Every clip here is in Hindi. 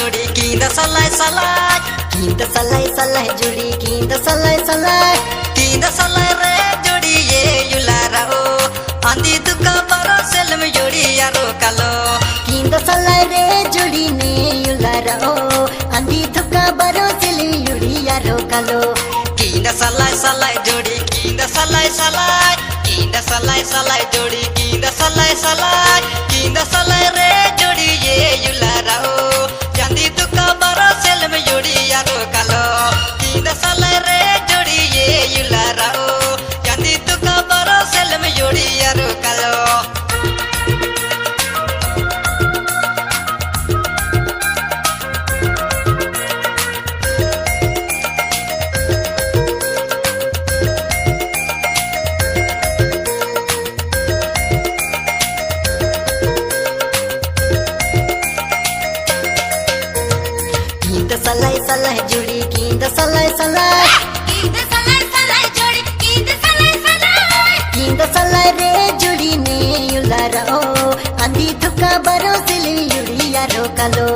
जोड़ी कींद सलाई सलाई कींद सलाई सलाई जोड़ी कींद सलाई सलाई कींद सलाई रे जोड़ी ये युलारा ओ आंधी दुका बरो सेलम जोड़ी यारो कालो कींद सलाई रे जोड़ी ने युलारा ओ अंधी धुका बरो सिली युड़ी यारो कालो कींद सलाई सलाई जोड़ी कींद सलाई सलाई कींद सलाई सलाई जोड़ी कींद सलाई सलाई कींद सलाई रे जोड़ी ये युलारा ओ आंधी दुका बरो सेलम जोड़ी यारो कालो कींद सलाई रे जोड़ी ये युलारा ओ आंधी दुका बरो सेलम जोड़ी यारो कालो कींद सलाई सलाई जोड़ी कींद सलाई सलाई कींद सलाई सलाई जोड़ी कींद सलाई सलाई कींद सलाई रे जोड़ी ने युलारा ओ अंधी धुका बरो सिली युड़ी यारो कालो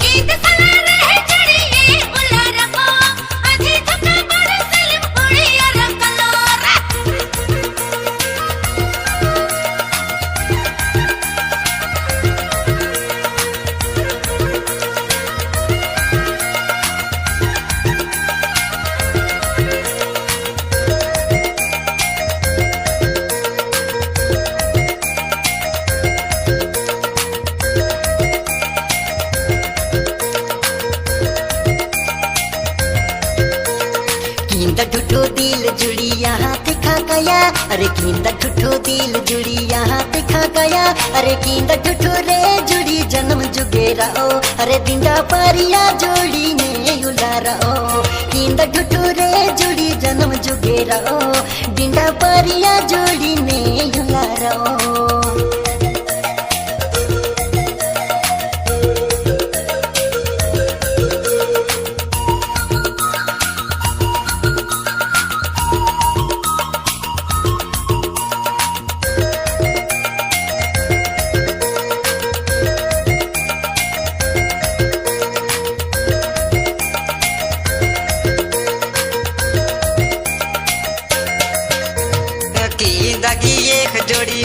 कींद सलाई रे जोड़ी ये उलारा को आधी धक्का बड़ सलिम उड़िया रकलोरा कींद ठुठो दिल जुड़ी यहाँ दिखा गया अरे कींद ठुठो दिल जुड़ी यहाँ दिखा गया अरे कींद ठुठो रे जुड़ी जन्म जुगेरा ओ अरे दिंडा पारिया जोड़ी ने युलारा ओ कींद ठुठो रे जुड़ी जन्म जुगेरा ओ दिंडा पारिया जोड़ी ने युलारा ओ कींद की एक जोड़ी